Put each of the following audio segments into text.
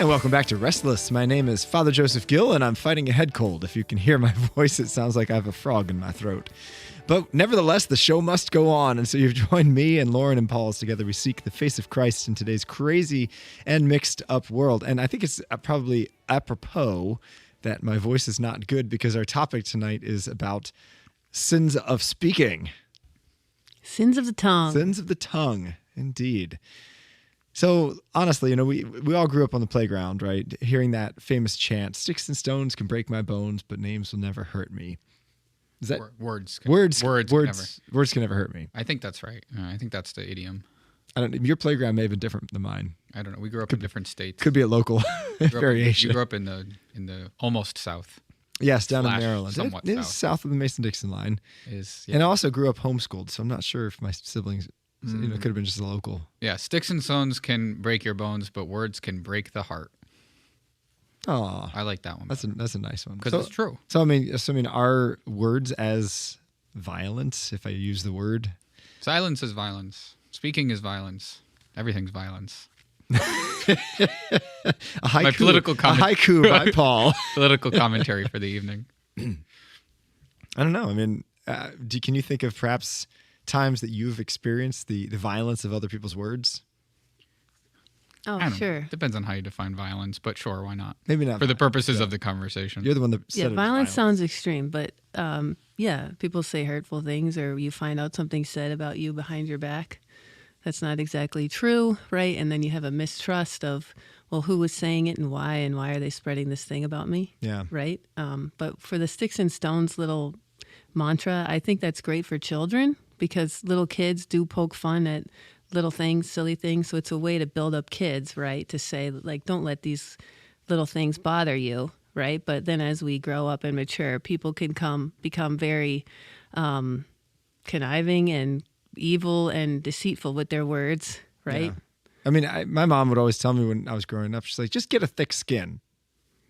And welcome back to Restless. My name is Father Joseph Gill, and I'm fighting a head cold. If you can hear my voice, it sounds like I have a frog in my throat. But nevertheless, the show must go on, and so you've joined me and Lauren and Paul as together we seek the face of Christ in today's crazy and mixed up world. And I think it's probably apropos that my voice is not good because our topic tonight is about sins of speaking. Sins of the tongue. Sins of the tongue, indeed. So honestly, we all grew up on the playground, right? Hearing that famous chant, "Sticks and stones can break my bones, but names will never hurt me." Is that words can never hurt me? I think that's right. I think that's the idiom. I don't know. Your playground may have been different than mine. I don't know. We grew up in different states. Could be a local variation. You grew up in the almost south. Yes, down in Maryland. Somewhat it is south of the Mason-Dixon line. And I also grew up homeschooled, so I'm not sure if my siblings, could have been just a local. Yeah, sticks and stones can break your bones, but words can break the heart. Oh, I like that one. That's a nice one because it's true. So I mean, are words as violent? If I use the word, silence is violence. Speaking is violence. Everything's violence. A haiku by Paul. Political commentary for the evening. I don't know. I mean, can you think of perhaps times that you've experienced the violence of other people's words? Oh, sure. Depends on how you define violence, but sure, why not? Maybe not. For the purposes of the conversation. You're the one that said violence sounds extreme, but people say hurtful things, or you find out something said about you behind your back that's not exactly true, right? And then you have a mistrust of, well, who was saying it and why are they spreading this thing about me? Yeah. Right? But for the sticks and stones little mantra, I think that's great for children because little kids do poke fun at little things, silly things. So it's a way to build up kids, right? To say, like, don't let these little things bother you, right? But then as we grow up and mature, people can become very conniving and evil and deceitful with their words, right? Yeah. I mean, my mom would always tell me when I was growing up, she's like, just get a thick skin.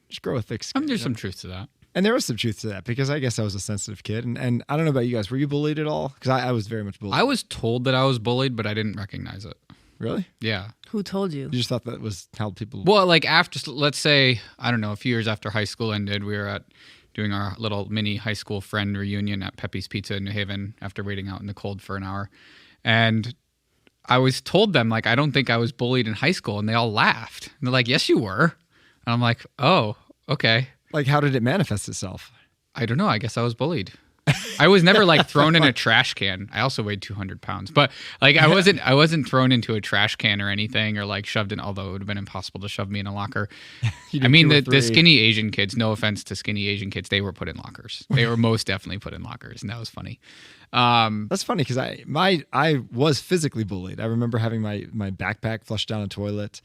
Just grow a thick skin. There's some truth to that. And there was some truth to that because I guess I was a sensitive kid. And I don't know about you guys. Were you bullied at all? Because I was very much bullied. I was told that I was bullied, but I didn't recognize it. Really? Yeah. Who told you? You just thought that was how people... Well, like after, let's say, I don't know, a few years after high school ended, we were doing our little mini high school friend reunion at Pepe's Pizza in New Haven after waiting out in the cold for an hour. And I was told them, like, I don't think I was bullied in high school. And they all laughed. And they're like, yes, you were. And I'm like, oh, okay. Like, how did it manifest itself? I don't know. I guess I was bullied. I was never like thrown in a trash can. I also weighed 200 pounds, but like I wasn't thrown into a trash can or anything or like shoved in, although it would have been impossible to shove me in a locker. I mean, the skinny Asian kids, no offense to skinny Asian kids, they were put in lockers. They were most definitely put in lockers. And that was funny. That's funny because I was physically bullied. I remember having my backpack flushed down a toilet.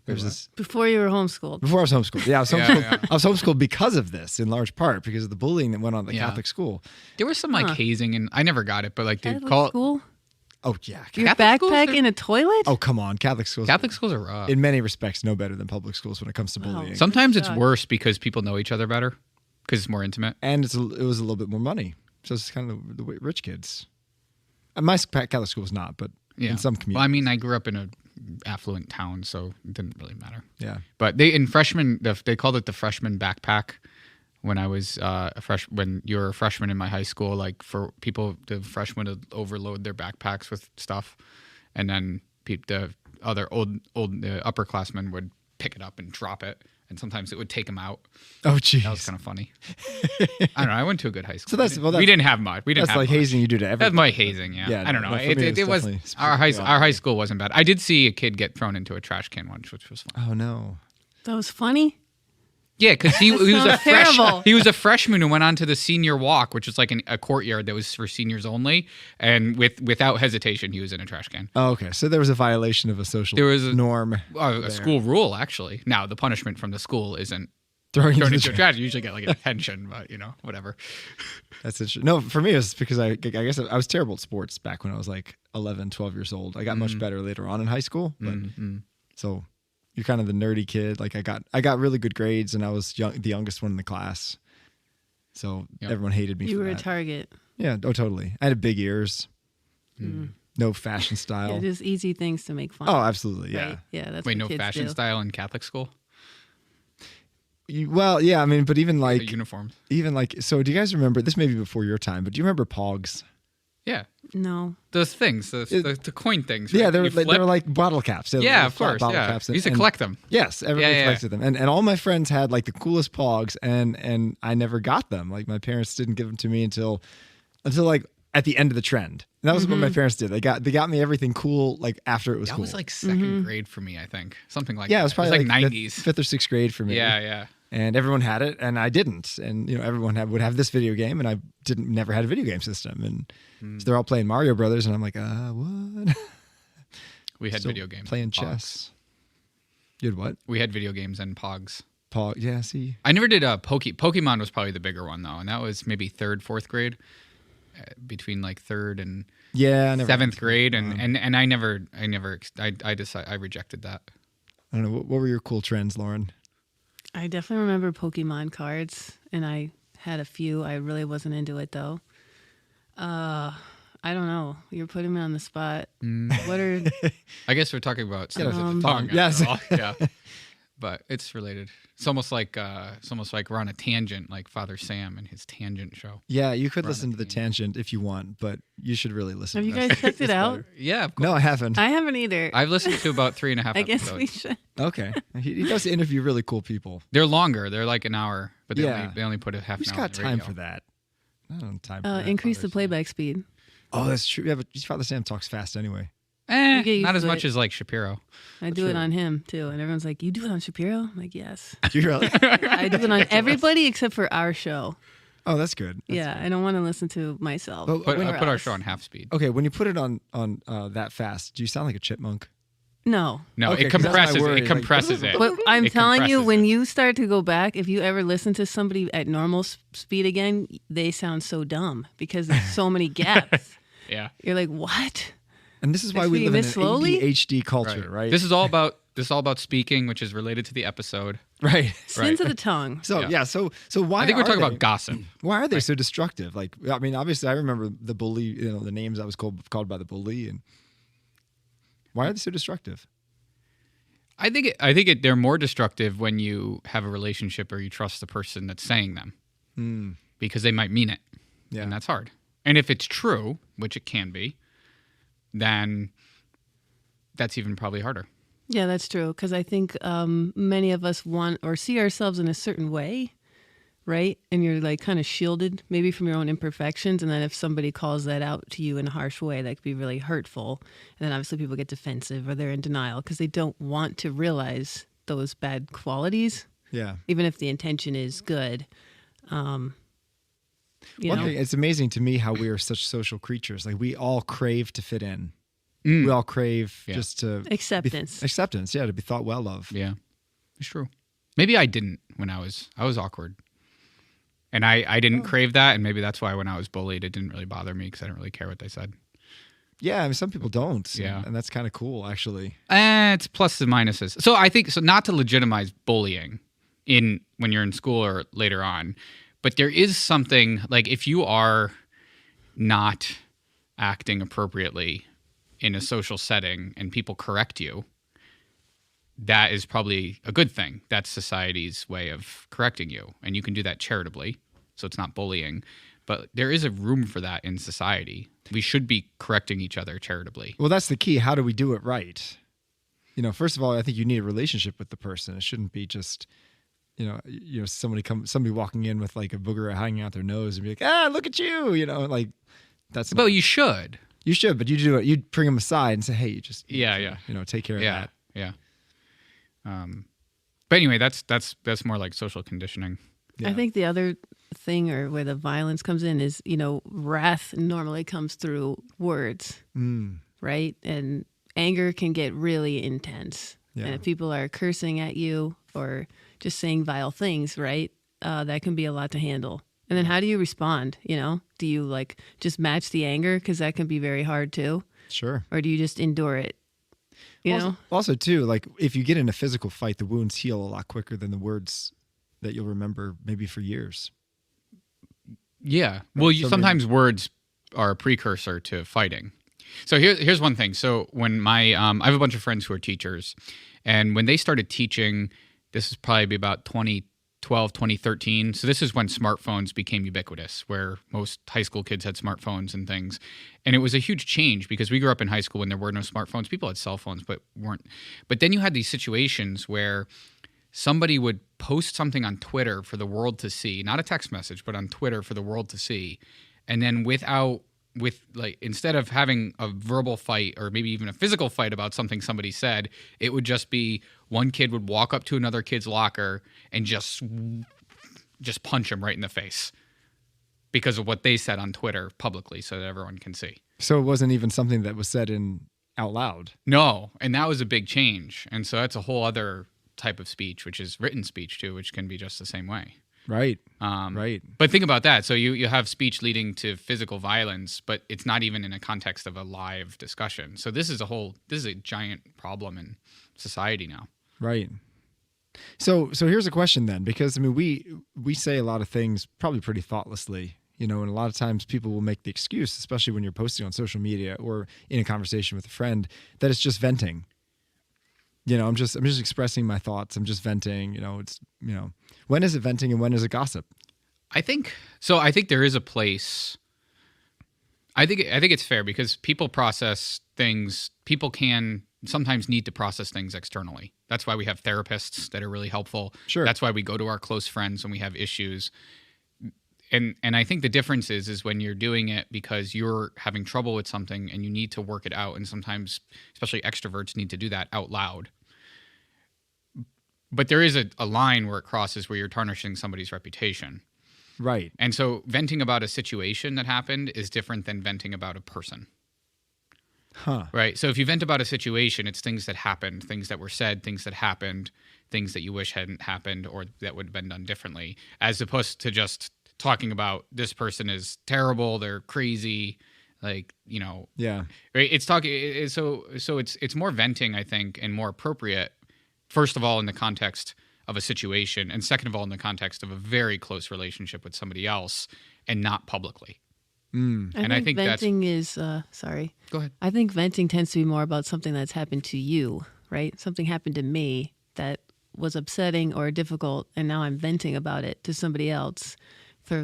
Before you were homeschooled. Before I was homeschooled. Yeah, I was homeschooled. Yeah. I was homeschooled because of this, in large part, because of the bullying that went on at the Catholic school. There was some like hazing, and I never got it, but like Catholic they call school? Oh yeah, your backpack in a toilet? Oh come on, Catholic schools are rough. In many respects, no better than public schools when it comes to bullying. Sometimes it's worse because people know each other better, because it's more intimate, and it was a little bit more money. So it's kind of the rich kids. My Catholic school was not, but in some communities. Well, I mean, I grew up in a affluent town, so it didn't really matter. Yeah. But they called it the freshman backpack when I was when you were a freshman in my high school, like for people, the freshmen would overload their backpacks with stuff, and then the other upperclassmen would pick it up and drop it. And sometimes it would take them out. Oh, geez. That was kind of funny. I don't know. I went to a good high school. So we didn't have much. That's like hazing you do to everyone. That's my hazing, yeah. I don't know. It was our high school wasn't bad. I did see a kid get thrown into a trash can once, which was fun. Oh, no. That was funny? Yeah, because he was a freshman who went on to the senior walk, which is like a courtyard that was for seniors only, and without hesitation, he was in a trash can. Oh, okay. So there was a violation of a social norm. A school rule, actually. Now, the punishment from the school isn't throwing into the trash. You usually get like a detention, but whatever. That's interesting. No, for me, it was because I guess I was terrible at sports back when I was like 11, 12 years old. I got much better later on in high school, but so... You're kind of the nerdy kid. Like I got really good grades, and I was the youngest one in the class. So everyone hated me. You for were that. a target. Yeah. Oh, totally. I had big ears. No fashion style. Yeah, just easy things to make fun. Oh, absolutely. Yeah. Right? Yeah. That's Wait, what no kids fashion do. style in Catholic school? Well, yeah, I mean, but even The like, uniforms. so do you guys remember, this may be before your time, but do you remember Pogs? Yeah. No. Those things, the coin things. Right? Yeah, You they flip. were like bottle caps. They were Yeah, little of flat course. bottle Yeah. caps. We used to And- collect them. Yes, everybody Yeah, yeah. collected them, and all my friends had like the coolest Pogs, and I never got them. Like my parents didn't give them to me until like at the end of the trend. And that was what my parents did. They got me everything cool like after it was That cool. was like second grade for me, I think. Something like yeah, that. it was probably like 90s. fifth or sixth grade for me. Yeah, yeah. And everyone had it, and I didn't. And everyone would have this video game, and I never had a video game system. And so they're all playing Mario Brothers, and I'm like, what? We had Still video games. playing and Pogs. chess. You had what? We had video games and Pogs. Pog. Yeah. See. I never did Pokemon was probably the bigger one though, and that was maybe third, fourth grade, between like third and Yeah. I never seventh grade, and I rejected that. I don't know. What were your cool trends, Lauren? I definitely remember Pokemon cards, and I had a few. I really wasn't into it though. I don't know. You're putting me on the spot. What are I guess we're talking about Yeah, thong. thong, after yes. all. Yeah, but it's related. It's almost like we're on a tangent, like Father Sam and his tangent show. Yeah, you could We're on listen a to the tangent. tangent if you want, but you should really listen. Have to you this. guys checked it It's out? better. Yeah, of course. No, I haven't. I haven't either. I've listened to about 3.5 I guess episodes. we should. Okay, he does interview really cool people. They're longer. They're like an hour, but Yeah. they only put a half Who's an hour. got on the time radio. for that? I don't have time. For that, Increase the Father Sam. playback speed. Oh, that's true. Yeah, but Father Sam talks fast anyway. You get used Not as to much it. as like Shapiro. I do it on him too, and everyone's like, "You do it on Shapiro?" I'm like, "Yes." Do you really? I do it on everybody except for our show. Oh, that's good. Yeah, I don't want to listen to myself. But But when- I put our else. show on half speed. Okay, when you put it on that fast, do you sound like a chipmunk? No. No, Okay, it 'cause that's my compresses. worry, It like- compresses it. But I'm It telling you, compresses when it. you start to go back, if you ever listen to somebody at normal speed again, they sound so dumb because there's so many gaps. Yeah. You're like, what? And this is why It's we being live in an missed slowly? ADHD culture, right? This is all about speaking, which is related to the episode. right. Sins of the tongue. So Yeah. yeah, so why I think we're are talking they- about gossip. Why are they so destructive? Like, I mean, obviously, I remember the bully. The names I was called by the bully, and why are they so destructive? I think they're more destructive when you have a relationship or you trust the person that's saying them, because they might mean it, Yeah. and that's hard. And if it's true, which it can be, then that's even probably harder. Yeah, that's true. Because I think many of us want or see ourselves in a certain way, right? And you're like kind of shielded maybe from your own imperfections. And then if somebody calls that out to you in a harsh way, that could be really hurtful. And then obviously people get defensive or they're in denial because they don't want to realize those bad qualities, Yeah. even if the intention is good. You One know? thing, it's amazing to me how we are such social creatures. Like we all crave to fit in. We all crave Yeah. just to Acceptance. acceptance. Yeah, to be thought well of. Yeah, it's true. Maybe I didn't when I was awkward, and I didn't crave that, and maybe that's why when I was bullied, it didn't really bother me because I didn't really care what they said. Yeah, I mean, some people don't. Yeah. and that's kind of cool, actually. It's pluses and minuses. So I think not to legitimize bullying when you're in school or later on, but there is something like if you are not acting appropriately in a social setting and people correct you, that is probably a good thing. That's society's way of correcting you, and you can do that charitably, so it's not bullying. But there is a room for that in society. We should be correcting each other charitably. Well, that's the key. How do we do it right? First of all, I think you need a relationship with the person. It shouldn't be just, somebody walking in with like a booger hanging out their nose and be like, look at you, like that's. But you should. You should, but you do it. You bring them aside and say, hey, you just, Yeah. take care of Yeah, that. yeah. But anyway, that's more like social conditioning. Yeah. I think the other thing or where the violence comes in is, wrath normally comes through words, right? And anger can get really intense. Yeah. And if people are cursing at you or just saying vile things, right? That can be a lot to handle. And then how do you respond? Do you like just match the anger? Because that can be very hard too. Sure. Or do you just endure it? You know? Also, too, like if you get in a physical fight, the wounds heal a lot quicker than the words that you'll remember maybe for years. Yeah. Well, So sometimes words are a precursor to fighting. So here's one thing. So when I have a bunch of friends who are teachers, and when they started teaching, this is probably about 2012 2013. So this is when smartphones became ubiquitous, where most high school kids had smartphones and things. And it was a huge change because we grew up in high school when there were no smartphones. People had cell phones, but weren't. But then you had these situations where somebody would post something on Twitter for the world to see, not a text message, but on Twitter for the world to see. And then instead of having a verbal fight or maybe even a physical fight about something somebody said, it would just be one kid would walk up to another kid's locker and just punch him right in the face because of what they said on Twitter publicly so that everyone can see. So it wasn't even something that was said out loud. No, and that was a big change. And so that's a whole other type of speech, which is written speech too, which can be just the same way. Right. Right. But think about that. So you have speech leading to physical violence, but it's not even in a context of a live discussion. So this is a giant problem in society now. Right. So here's a question then, because I mean we say a lot of things probably pretty thoughtlessly, and a lot of times people will make the excuse, especially when you're posting on social media or in a conversation with a friend, that it's just venting. I'm just expressing my thoughts. I'm just venting. When is it venting and when is it gossip? I think so. I think there is a place. I think it's fair because people process things. People can sometimes need to process things externally. That's why we have therapists that are really helpful. Sure. That's why we go to our close friends when we have issues. And I think the difference is when you're doing it because you're having trouble with something and you need to work it out. And sometimes, especially extroverts, need to do that out loud. But there is a line where it crosses where you're tarnishing somebody's reputation. Right. And so venting about a situation that happened is different than venting about a person. Huh. Right. So if you vent about a situation, it's things that happened, things that were said, things that happened, things that you wish hadn't happened or that would have been done differently, as opposed to just talking about this person is terrible, they're crazy, Yeah. Right. It's more venting, I think, and more appropriate. First of all, in the context of a situation, and second of all, in the context of a very close relationship with somebody else, and not publicly. I think venting is sorry. Go ahead. I think venting tends to be more about something that's happened to you, right? Something happened to me that was upsetting or difficult, and now I'm venting about it to somebody else for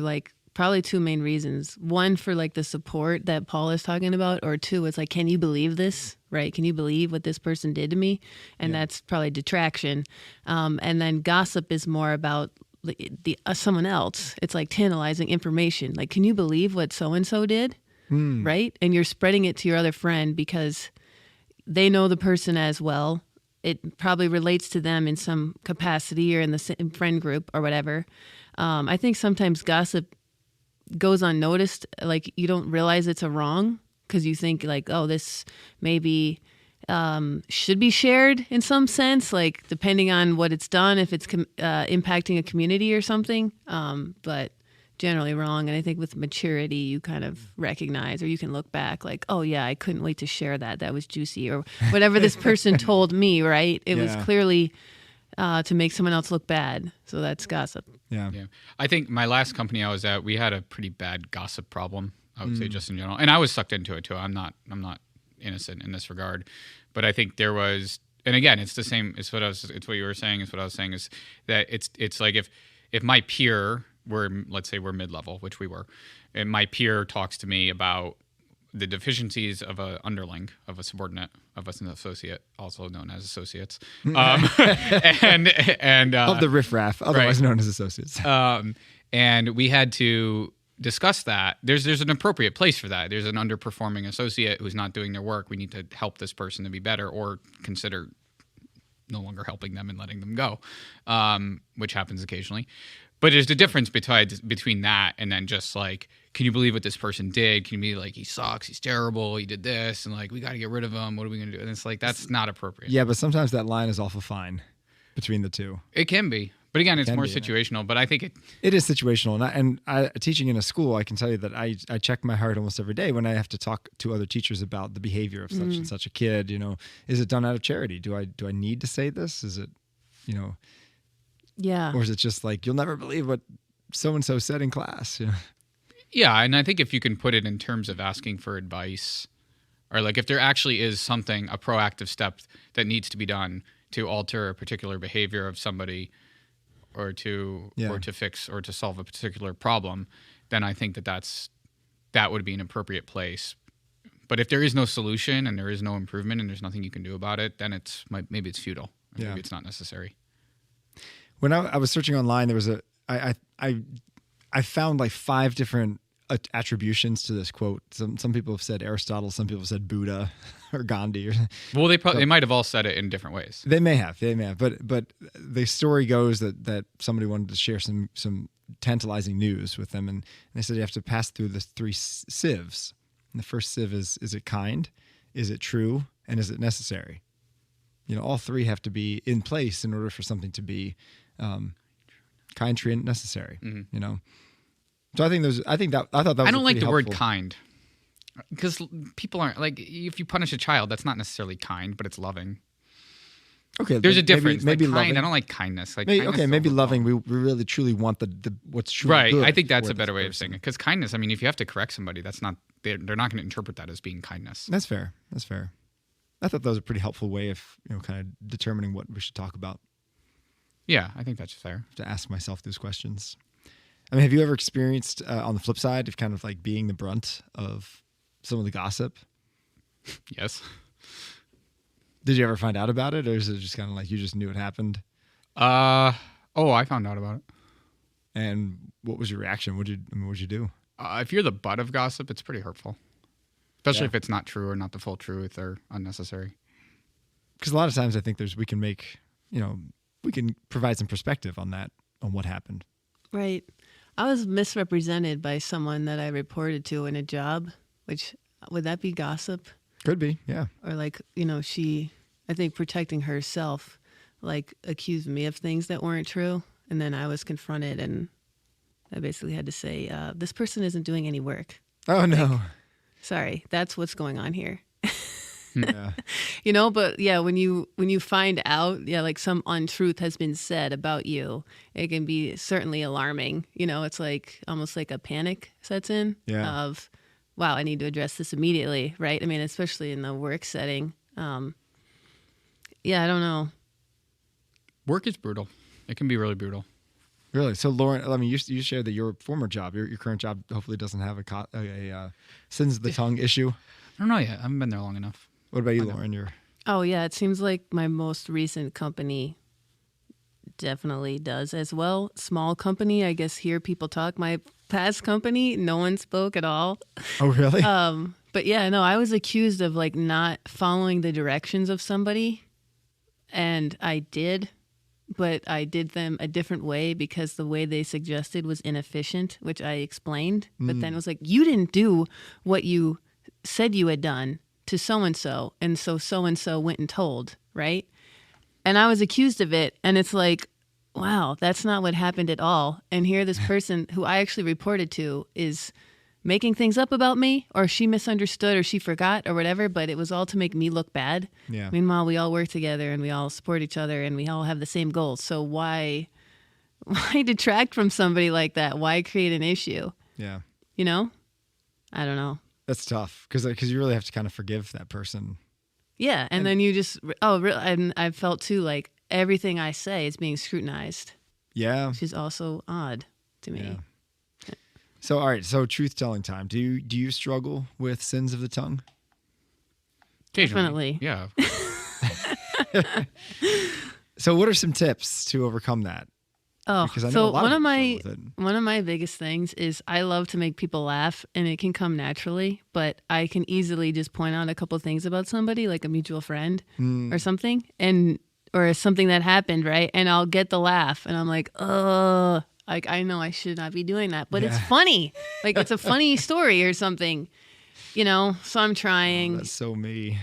probably two main reasons. One, for the support that Paul is talking about, or two, it's can you believe this, right? Can you believe what this person did to me? And that's probably detraction. And then gossip is more about the someone else. It's tantalizing information. Can you believe what so-and-so did? Right? And you're spreading it to your other friend because they know the person as well. It probably relates to them in some capacity or in the same friend group or whatever. I think sometimes gossip goes unnoticed. You don't realize it's a wrong because you think this maybe should be shared in some sense, depending on what it's done, if it's impacting a community or something, but generally wrong. And I think with maturity, you kind of recognize, or you can look back oh yeah, I couldn't wait to share that. That was juicy, or whatever this person told me, right? It was clearly to make someone else look bad. So that's gossip. Yeah. I think my last company I was at, we had a pretty bad gossip problem, I would say, just in general. And I was sucked into it too. I'm not innocent in this regard. But I think there was, and again, it's the same, it's what you were saying, it's what I was saying, is that it's like if my peer let's say we're mid-level, which we were, and my peer talks to me about the deficiencies of an underling, of a subordinate, of an associate, also known as associates, and of the riffraff, otherwise known as associates. And we had to discuss that. There's an appropriate place for that. There's an underperforming associate who's not doing their work. We need to help this person to be better, or consider no longer helping them and letting them go, which happens occasionally. But there's the difference between that and then just can you believe what this person did? Can you be he sucks, he's terrible, he did this, and we got to get rid of him. What are we going to do? And it's that's not appropriate. Yeah, but sometimes that line is awful fine between the two. It can be. But again, it's more situational. But I think it is situational. And I teaching in a school, I can tell you that I check my heart almost every day when I have to talk to other teachers about the behavior of such and such a kid. Is it done out of charity? Do I need to say this? Is it, Yeah. Or is it just you'll never believe what so-and-so said in class? Yeah, and I think if you can put it in terms of asking for advice, or if there actually is something, a proactive step that needs to be done to alter a particular behavior of somebody, or to Yeah. fix or to solve a particular problem, then I think that would be an appropriate place. But if there is no solution and there is no improvement and there's nothing you can do about it, then maybe it's futile. Or Yeah. Maybe it's not necessary. When I was searching online, there was I found like 5 different attributions to this quote. Some people have said Aristotle, some people have said Buddha or Gandhi. Well, they might have all said it in different ways. They may have. But the story goes that somebody wanted to share some tantalizing news with them, and they said you have to pass through the 3 sieves. And the first sieve is it kind, is it true, and is it necessary? All 3 have to be in place in order for something to be kind, true, and necessary. Mm-hmm. So I thought that was I don't like pretty the word helpful. kind, because people aren't like, if you punish a child, that's not necessarily kind, but it's loving. Okay, There's a maybe- difference. Maybe like loving. kind, I don't like kindness. Like Maybe, kindness okay, is maybe overblown. loving. We really truly want the what's true. Right. Good I think that's for a better this way of saying person. it. Because kindness, I mean, if you have to correct somebody, they're not going to interpret that as being kindness. That's fair. I thought that was a pretty helpful way of kind of determining what we should talk about. Yeah, I think that's fair. To ask myself those questions. I mean, have you ever experienced on the flip side of kind of like being the brunt of some of the gossip? Yes. Did you ever find out about it, or is it just kind of like you just knew it happened? I found out about it. And what was your reaction? What'd you do? If you're the butt of gossip, it's pretty hurtful, especially Yeah. if it's not true or not the full truth or unnecessary. Because a lot of times I think we can provide some perspective on what happened. Right. I was misrepresented by someone that I reported to in a job, which would that be gossip? Could be, yeah. Or like, she, I think protecting herself, like accused me of things that weren't true. And then I was confronted and I basically had to say, this person isn't doing any work. Oh no. Sorry, that's what's going on here. Yeah. But yeah, when you find out, like some untruth has been said about you, it can be certainly alarming. It's like almost like a panic sets in of, wow, I need to address this immediately, right? I mean, especially in the work setting. I don't know. Work is brutal. It can be really brutal. Really? So, Lauren, I mean, you shared that your former job, your current job, hopefully doesn't have a sins of the tongue issue. I don't know yet. I haven't been there long enough. What about you, Lauren? Oh, yeah. It seems like my most recent company definitely does as well. Small company, I guess here people talk. My past company, no one spoke at all. Oh, really? But yeah, no, I was accused of like not following the directions of somebody. And I did, but I did them a different way because the way they suggested was inefficient, which I explained. But then it was like, you didn't do what you said you had done to so-and-so. And so-and-so went and told, right? And I was accused of it. And it's like, wow, that's not what happened at all. And here this person who I actually reported to is making things up about me, or she misunderstood or she forgot or whatever, but it was all to make me look bad. Yeah. Meanwhile, we all work together and we all support each other and we all have the same goals. So why detract from somebody like that? Why create an issue? Yeah. I don't know. That's tough because you really have to kind of forgive that person. Yeah, and then you just and I felt too like everything I say is being scrutinized, Yeah. which is also odd to me. Yeah. So, all right. So, truth telling time. Do you struggle with sins of the tongue? Occasionally. Definitely. Yeah. So, what are some tips to overcome that? Oh, Because I know so a lot one of of my people struggle with it. one of my biggest things is I love to make people laugh, and it can come naturally. But I can easily just point out a couple of things about somebody, like a mutual friend or something, or something that happened, right? And I'll get the laugh, and I'm like, oh, like I know I should not be doing that, but it's funny, like it's a funny story or something, So I'm trying. That's so me.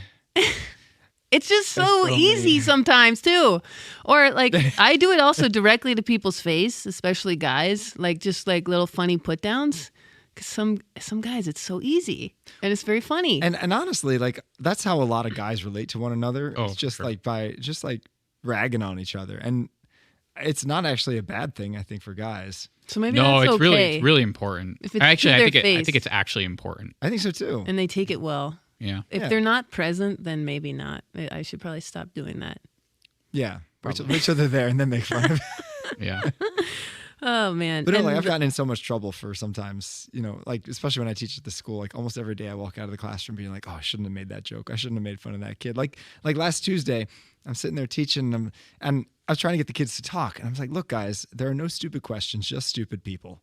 It's just so so easy me. sometimes too. Or like I do it also directly to people's face, especially guys, like just like little funny put downs. Cause some guys it's so easy and it's very funny. And honestly, like that's how a lot of guys relate to one another. Oh, It's just sure. like by just like ragging on each other. And it's not actually a bad thing, I think, for guys. So maybe No, that's it's okay. really important. If it's Actually, to I their think face. it's actually important. I think so too. And they take it well. Yeah. If Yeah. they're not present, then maybe not. I should probably stop doing that. Yeah. Wait till they're there and then make fun of it. Yeah. Oh man. But no, And like I've gotten in so much trouble for sometimes, like especially when I teach at the school, like almost every day I walk out of the classroom being like, oh, I shouldn't have made that joke. I shouldn't have made fun of that kid. Like last Tuesday, I'm sitting there teaching them, and I was trying to get the kids to talk, and I was like, look, guys, there are no stupid questions, just stupid people.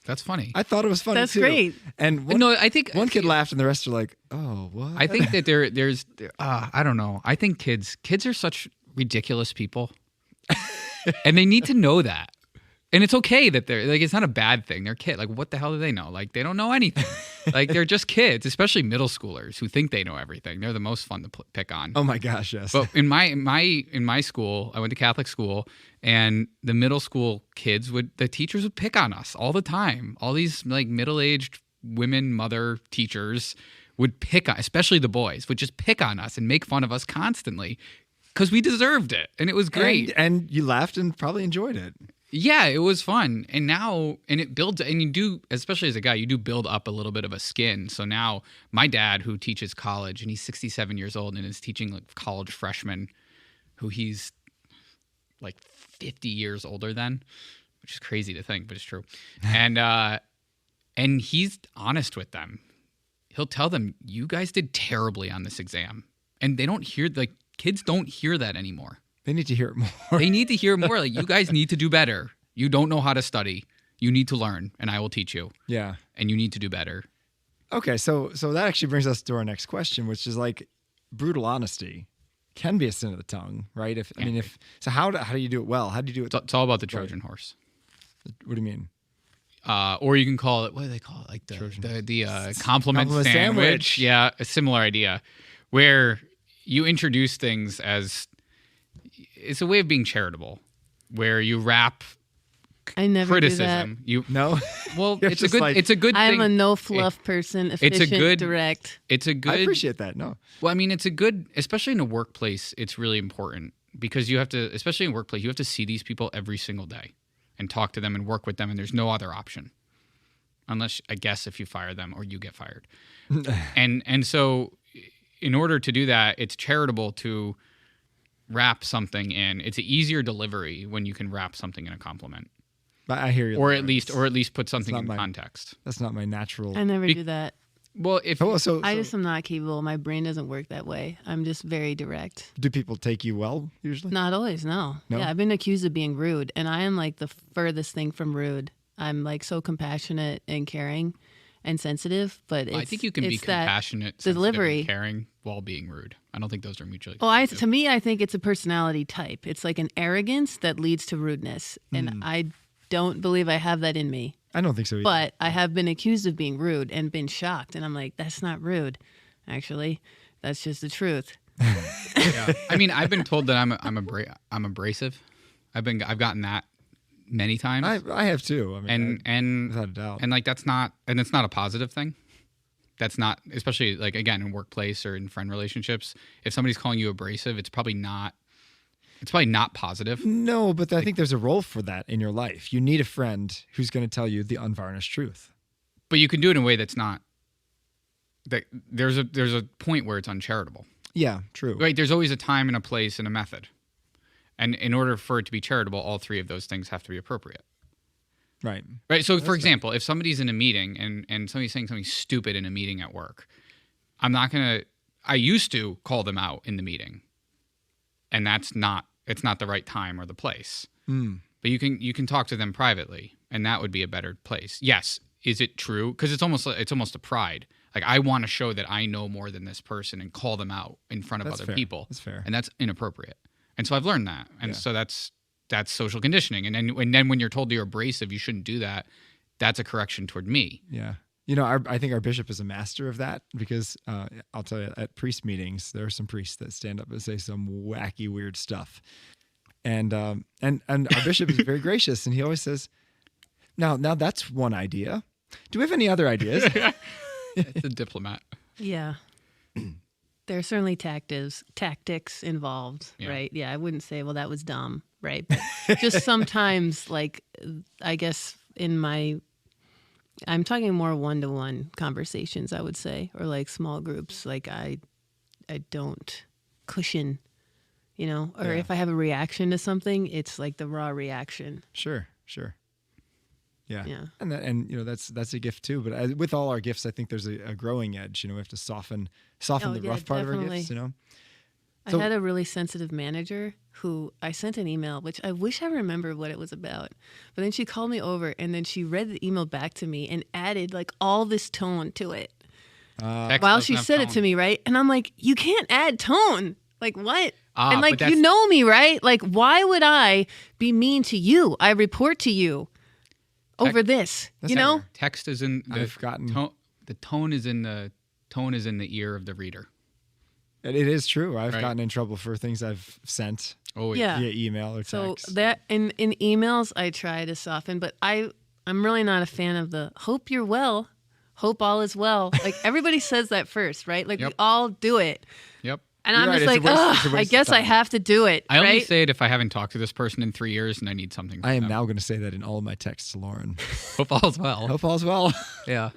That's funny. I thought it was funny That's too. great. And I think one kid laughed, and the rest are like, oh, what? I think that there's I don't know. I think kids are such ridiculous people, and they need to know that. And it's okay that they're like, it's not a bad thing. They're kids. Like, what the hell do they know? Like, they don't know anything. Like, they're just kids, especially middle schoolers who think they know everything. They're the most fun to pick on. Oh my gosh, yes. But in my school, I went to Catholic school, and the middle school kids the teachers would pick on us all the time. All these like middle-aged women, mother teachers would pick on, especially the boys, would just pick on us and make fun of us constantly because we deserved it, and it was great. And you laughed and probably enjoyed it. Yeah, it was fun. And now, and it builds, and you do, especially as a guy, you do build up a little bit of a skin. So now my dad, who teaches college, and he's 67 years old and is teaching like college freshmen who he's like 50 years older than, which is crazy to think, but it's true. And he's honest with them. He'll tell them, you guys did terribly on this exam. And they don't hear, like, kids don't hear that anymore. They need to hear it more. They need to hear more. Like, you guys need to do better. You don't know how to study. You need to learn, and I will teach you. Yeah. And you need to do better. Okay, so that actually brings us to our next question, which is like brutal honesty can be a sin of the tongue, right? How do you do it well? How do you do it? It's all about the Trojan horse. What do you mean? Or you can call it, what do they call it? Like the compliment Compliment sandwich. Yeah, a similar idea where you introduce things as it's a way of being charitable, where you wrap I never criticism. do that. No. Well, You're it's a just good. like- It's a good thing. I'm a no fluff person. Efficient, direct. It's a good. I appreciate that. No. Well, I mean, it's a good, especially in a workplace. It's really important because you have to, especially in a workplace, you have to see these people every single day and talk to them and work with them, and there's no other option, unless I guess if you fire them or you get fired. and so, in order to do that, it's charitable to wrap something in. It's an easier delivery when you can wrap something in a compliment. But I hear you. Or at least put something in not my- context. That's not my natural. I never do that. Well, if I just am not capable. My brain doesn't work that way. I'm just very direct. Do people take you well usually? Not always, no. Yeah, I've been accused of being rude, and I am like the furthest thing from rude. I'm like so compassionate and caring and sensitive, but I think you can be it's that compassionate, sensitive, delivery. and caring while being rude. I don't think those are mutually. Well, to me, I think it's a personality type. It's like an arrogance that leads to rudeness, and I don't believe I have that in me. I don't think so either. But I have been accused of being rude and been shocked, and I'm like, that's not rude. Actually, that's just the truth. Yeah. I mean, I've been told that I'm abrasive. I've gotten that many times. I have too. I mean, and without a doubt. and like it's not a positive thing. That's not, especially like again in workplace or in friend relationships. If somebody's calling you abrasive, it's probably not positive. No, but I think there's a role for that in your life. You need a friend who's going to tell you the unvarnished truth. But you can do it in a way that's not. That there's a point where it's uncharitable. Yeah, true. Right. There's always a time and a place and a method. And in order for it to be charitable, all three of those things have to be appropriate. Right. Right. So, for example, if somebody's in a meeting and somebody's saying something stupid in a meeting at work, I used to call them out in the meeting. And it's not the right time or the place. But you can talk to them privately, and that would be a better place. Yes. Is it true? Because it's almost a pride. Like, I want to show that I know more than this person and call them out in front of That's other fair. people. That's fair. And that's inappropriate. And so I've learned that. And so that's social conditioning. And then when you're told you're abrasive, you shouldn't do that. That's a correction toward me. Yeah. I think our bishop is a master of that because I'll tell you, at priest meetings, there are some priests that stand up and say some wacky, weird stuff. And our bishop is very gracious, and he always says, now that's one idea. Do we have any other ideas? It's a diplomat. Yeah. There are certainly tactics involved, right? Yeah, I wouldn't say, well, that was dumb, right? But just sometimes, like, I guess I'm talking more one-to-one conversations, I would say, or like small groups. Like I don't cushion, or Yeah. if I have a reaction to something, it's like the raw reaction. Sure. Yeah. Yeah. And that's a gift too. But with all our gifts, I think there's a growing edge. We have to soften Oh, the yeah, rough part definitely. of our gifts. I So- had a really sensitive manager who I sent an email, which I wish I remembered what it was about. But then she called me over and then she read the email back to me and added like all this tone to it Text while doesn't she have said it tone. to me, right? And I'm like, you can't add tone. Like what? And But like, that's- you know me, right? Like, why would I be mean to you? I report to you over this, That's you know? fair. Text is in the I've gotten- tone. The tone is in the ear of the reader. It is true. I've Right. gotten in trouble for things I've sent Oh Yeah. via email or So text. that in emails, I try to soften, but I'm really not a fan of the hope you're well, hope all is well. Like everybody says that first, right? Like we Yep. all do it. Yep. And You're I'm right, just it's a like, waste- it's a ugh, I waste of guess I time. have to do it. I only right? say it if I haven't talked to this person in 3 years and I need something. From I am them. now going to say that in all of my texts to Lauren. Hope all is well. Hope all's well. Yeah.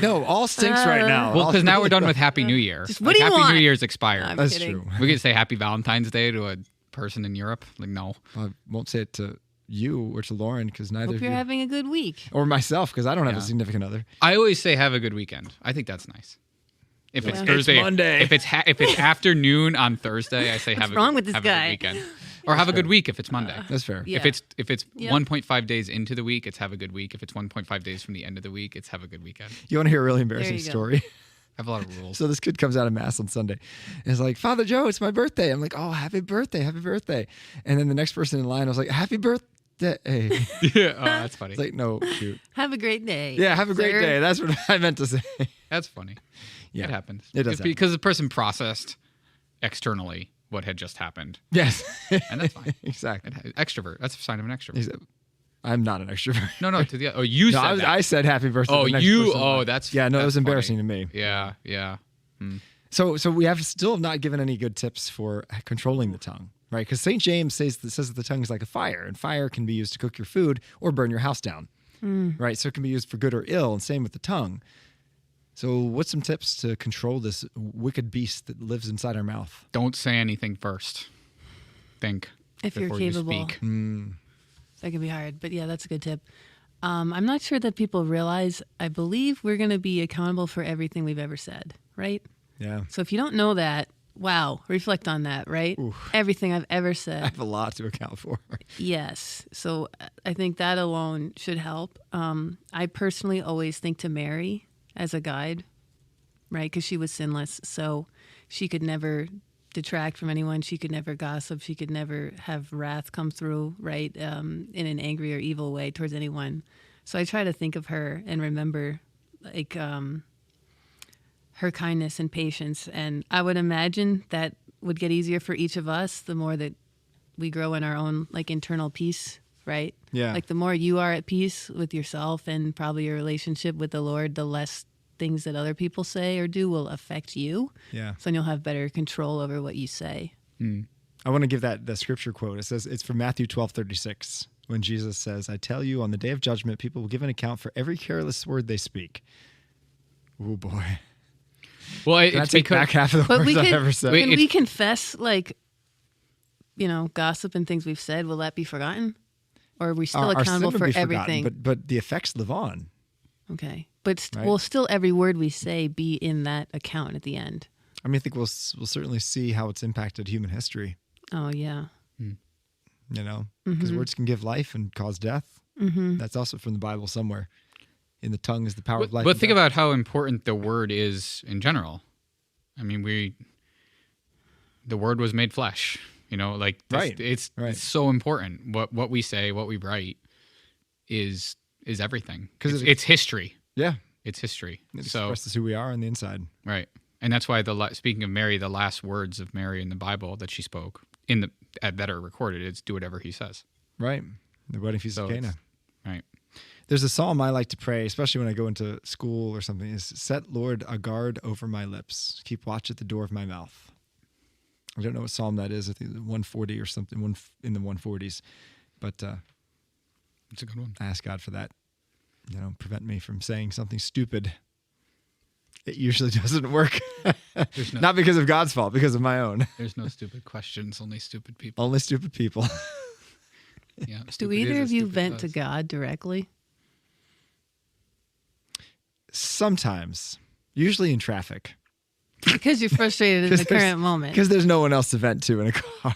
No, all stinks right now. Well, All because now we're really done well. with Happy New Year. Just, what do you Happy want? New Year's expired. I'm That's kidding. true. We could say Happy Valentine's Day to a person in Europe. Like, no. I won't say it to you or to Lauren because neither Hope of you're you. having a good week. Or myself because I don't have Yeah. a significant other. I always say have a good weekend. I think that's nice. If it's Yeah. Thursday, It's Monday. if it's afternoon on Thursday, I say have wrong with this have guy? a good weekend. Or have a good week if it's Monday. That's fair. Yeah. If it's Yep. 1.5 days into the week, it's have a good week. If it's 1.5 days from the end of the week, it's have a good weekend. You want to hear a really embarrassing you go. story? I have a lot of rules. So this kid comes out of mass on Sunday. And it's like, Father Joe, it's my birthday. I'm like, oh, happy birthday, happy birthday. And then the next person in line, I was like, happy birthday. It's Yeah, oh, that's funny. like, no, shoot. Have a great day. Yeah, have a great sir. day. That's what I meant to say. That's funny. Yeah. It happens. It does It's happen. because the person processed externally what had just happened. Yes. And that's fine. Exactly. Extrovert. That's a sign of an extrovert. He's- I'm not an extrovert. No, to the you No, said that. I said happy birthday. to Oh, the next you. person in Oh, line. that's yeah. No, it that's was embarrassing funny. to me. Yeah. So we have still not given any good tips for controlling the tongue, right? Because St. James says that the tongue is like a fire, and fire can be used to cook your food or burn your house down, right? So it can be used for good or ill, and same with the tongue. So what's some tips to control this wicked beast that lives inside our mouth? Don't say anything first. Think If you're before capable. you speak. That can be hard, but yeah, that's a good tip. I'm not sure that people realize, I believe we're going to be accountable for everything we've ever said, right? Yeah. So if you don't know that, wow, reflect on that, right? Everything I've ever I said. have a lot to account for. Yes. So I think that alone should help. I personally always think to Mary as a guide, right? Because she was sinless. So she could never detract from anyone. She could never gossip. She could never have wrath come through, right? In an angry or evil way towards anyone. So I try to think of her and remember like her kindness and patience. And I would imagine that would get easier for each of us the more that we grow in our own like internal peace, right? Yeah. Like the more you are at peace with yourself and probably your relationship with the Lord, the less things that other people say or do will affect you. Yeah. So then you'll have better control over what you say. I want to give the scripture quote. It says it's from Matthew 12:36 when Jesus says, "I tell you, on the day of judgment, people will give an account for every careless word they speak." Oh boy! Well, Can I it's take because back half of the But words we I've can, ever said? Wait, can if- we confess like, gossip and things we've said? Will that be forgotten? Or are we still Our sin accountable would for be forgotten, everything? but the effects live on. Okay. But Right. will still every word we say be in that account at the end? I mean, I think we'll certainly see how it's impacted human history. Oh, yeah. Because words can give life and cause death. Mm-hmm. That's also from the Bible somewhere. In the tongue is the power of life. But and think death. about how important the word is in general. I mean, the word was made flesh. Like this, Right. It's so important. What we say, what we write, is everything. 'Cause It's history. Yeah, It's history. it So expresses who we are on the inside. right, and that's why speaking of Mary, the last words of Mary in the Bible that she spoke that are recorded, it's do whatever he says. Right. The wedding feast of So Cana. Right. There's a psalm I like to pray, especially when I go into school or something, is set, Lord, a guard over my lips. Keep watch at the door of my mouth. I don't know what psalm that is. I think 140 or something, in the 140s. But It's a good one. I ask God for that. Prevent me from saying something stupid. it usually doesn't work. There's no, Not because of God's fault, because of my own. there's no stupid questions, only stupid people. Only stupid people. Yeah. Do stupid is either a of you stupid vent to cause. God directly? Sometimes, usually in traffic, Because you're frustrated in the current moment. because there's no one else to vent to in a car.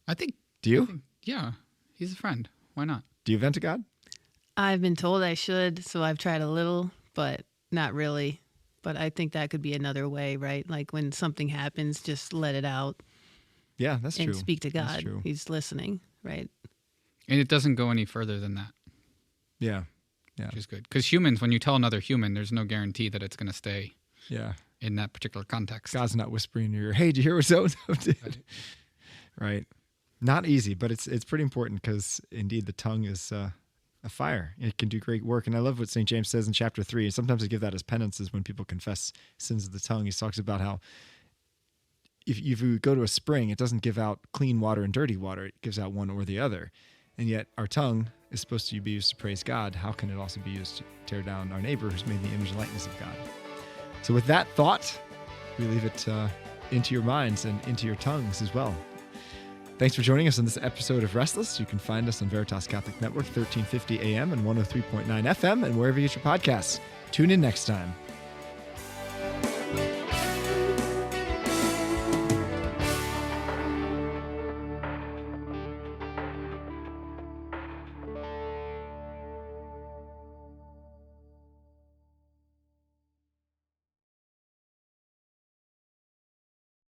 I think, Do you? yeah, he's a friend. Why not? Do you vent to God? I've been told I should, so I've tried a little, but not really. But I think that could be another way, right? Like when something happens, just let it out Yeah, that's and true. speak to That's God. true. He's listening, right? And it doesn't go any further than that, Yeah, which is good. Because humans, when you tell another human, there's no guarantee that it's going to stay yeah. in that particular context. God's not whispering in your ear, hey, did you hear what so-and-so did? Right. Not easy, but it's pretty important because indeed the tongue is a fire. It can do great work. And I love what St. James says in chapter 3. And sometimes I give that as penances when people confess sins of the tongue. He talks about how if you go to a spring, it doesn't give out clean water and dirty water. It gives out one or the other. And yet our tongue is supposed to be used to praise God. How can it also be used to tear down our neighbor who's made in the image and likeness of God? So with that thought, we leave it into your minds and into your tongues as well. Thanks for joining us on this episode of Restless. You can find us on Veritas Catholic Network, 1350 AM and 103.9 FM, and wherever you get your podcasts. Tune in next time.